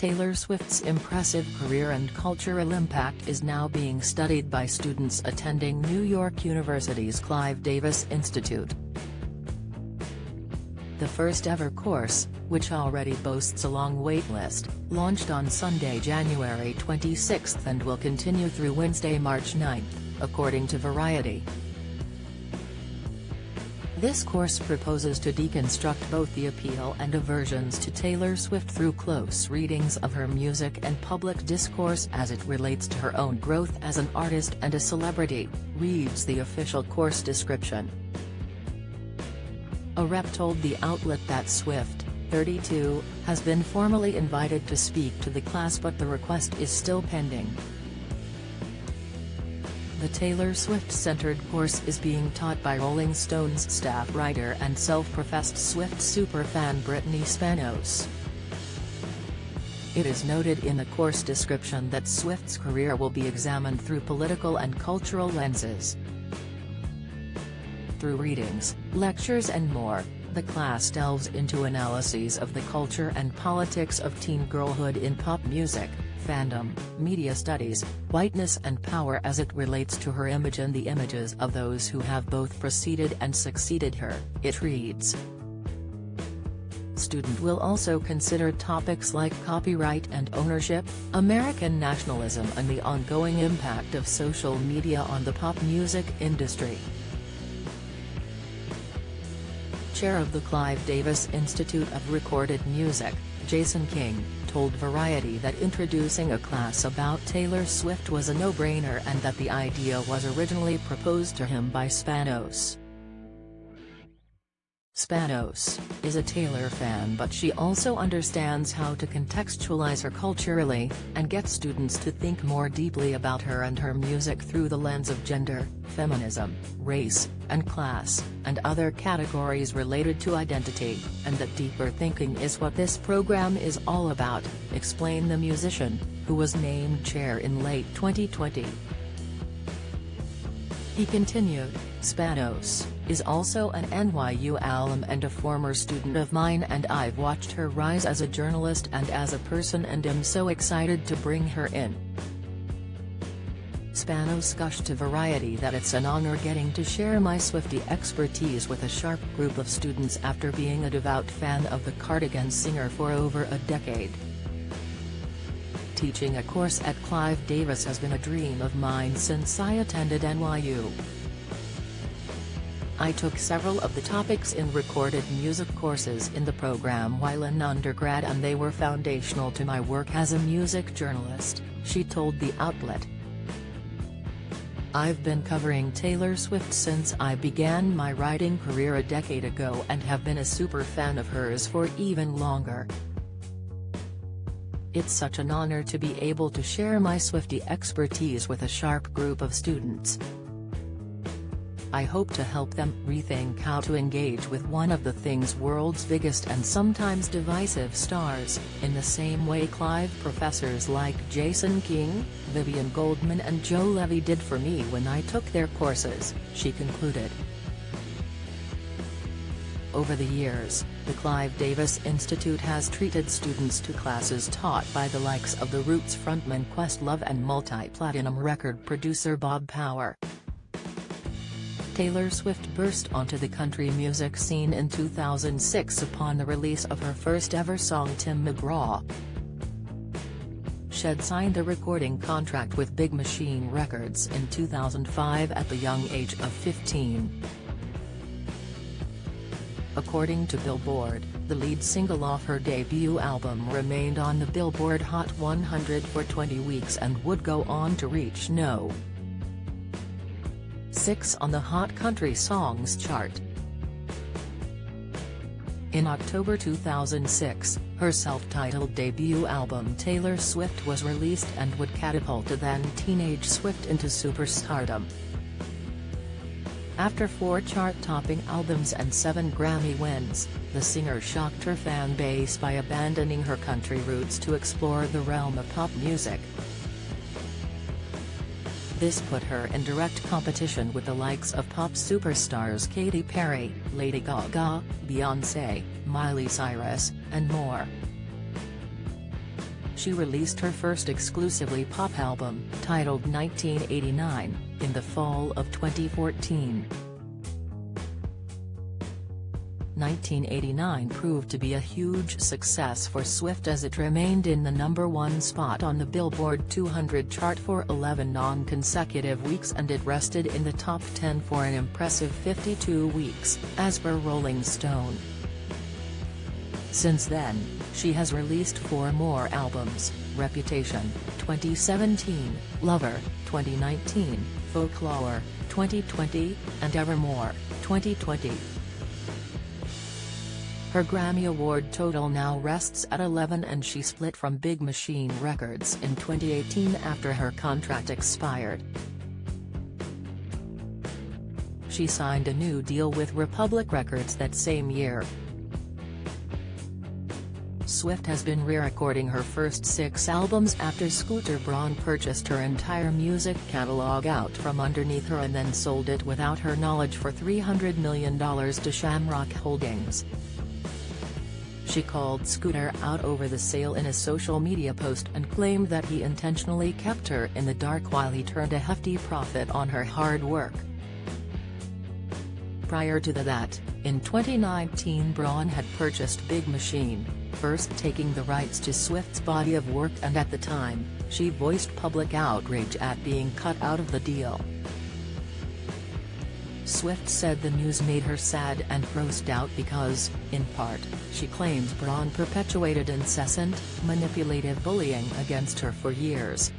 Taylor Swift's impressive career and cultural impact is now being studied by students attending New York University's Clive Davis Institute. The first-ever course, which already boasts a long waitlist, launched on Sunday, January 26 and will continue through Wednesday, March 9, according to Variety. This course proposes to deconstruct both the appeal and aversions to Taylor Swift through close readings of her music and public discourse as it relates to her own growth as an artist and a celebrity, reads the official course description. A rep told the outlet that Swift, 32, has been formally invited to speak to the class, but the request is still pending. The Taylor Swift-centered course is being taught by Rolling Stone's staff writer and self-professed Swift superfan Brittany Spanos. It is noted in the course description that Swift's career will be examined through political and cultural lenses. Through readings, lectures and more, the class delves into analyses of the culture and politics of teen girlhood in pop music, fandom, media studies, whiteness and power as it relates to her image and the images of those who have both preceded and succeeded her, it reads. Student will also consider topics like copyright and ownership, American nationalism and the ongoing impact of social media on the pop music industry. Chair of the Clive Davis Institute of Recorded Music, Jason King, told Variety that introducing a class about Taylor Swift was a no-brainer and that the idea was originally proposed to him by Spanos. Spanos is a Taylor fan, but she also understands how to contextualize her culturally, and get students to think more deeply about her and her music through the lens of gender, feminism, race, and class, and other categories related to identity, and that deeper thinking is what this program is all about, explained the musician, who was named chair in late 2020. He continued, Spanos is also an NYU alum and a former student of mine, and I've watched her rise as a journalist and as a person and am so excited to bring her in. Spanos gushed to Variety that it's an honor getting to share my Swiftie expertise with a sharp group of students after being a devout fan of the Cardigans singer for over a decade. Teaching a course at Clive Davis has been a dream of mine since I attended NYU. I took several of the topics in recorded music courses in the program while in undergrad, and they were foundational to my work as a music journalist, she told the outlet. I've been covering Taylor Swift since I began my writing career a decade ago and have been a super fan of hers for even longer. It's such an honor to be able to share my Swiftie expertise with a sharp group of students. I hope to help them rethink how to engage with one of the thing's world's biggest and sometimes divisive stars, in the same way Clive professors like Jason King, Vivian Goldman and Joe Levy did for me when I took their courses, she concluded. Over the years, the Clive Davis Institute has treated students to classes taught by the likes of The Roots frontman Questlove and multi-platinum record producer Bob Power. Taylor Swift burst onto the country music scene in 2006 upon the release of her first-ever song Tim McGraw. She'd signed a recording contract with Big Machine Records in 2005 at the young age of 15. According to Billboard, the lead single off her debut album remained on the Billboard Hot 100 for 20 weeks and would go on to reach No. 6 on the Hot Country Songs chart. In October 2006, her self-titled debut album Taylor Swift was released and would catapult the then-teenage Swift into superstardom. After 4 chart-topping albums and 7 Grammy wins, the singer shocked her fan base by abandoning her country roots to explore the realm of pop music. This put her in direct competition with the likes of pop superstars Katy Perry, Lady Gaga, Beyoncé, Miley Cyrus, and more. she released her first exclusively pop album, titled 1989, in the fall of 2014. 1989 proved to be a huge success for Swift as it remained in the #1 spot on the Billboard 200 chart for 11 non-consecutive weeks, and it rested in the top 10 for an impressive 52 weeks, as per Rolling Stone. Since then, she has released 4 more albums: Reputation, 2017, Lover, 2019, Folklore, 2020, and Evermore, 2020. Her Grammy Award total now rests at 11, and she split from Big Machine Records in 2018 after her contract expired. She signed a new deal with Republic Records that same year. Swift has been re-recording her first 6 albums after Scooter Braun purchased her entire music catalog out from underneath her and then sold it without her knowledge for $300 million to Shamrock Holdings. She called Scooter out over the sale in a social media post and claimed that he intentionally kept her in the dark while he turned a hefty profit on her hard work. Prior to that, in 2019, Braun had purchased Big Machine, first taking the rights to Swift's body of work, and at the time, she voiced public outrage at being cut out of the deal. Swift said the news made her sad and grossed out because, in part, she claims Braun perpetuated incessant, manipulative bullying against her for years.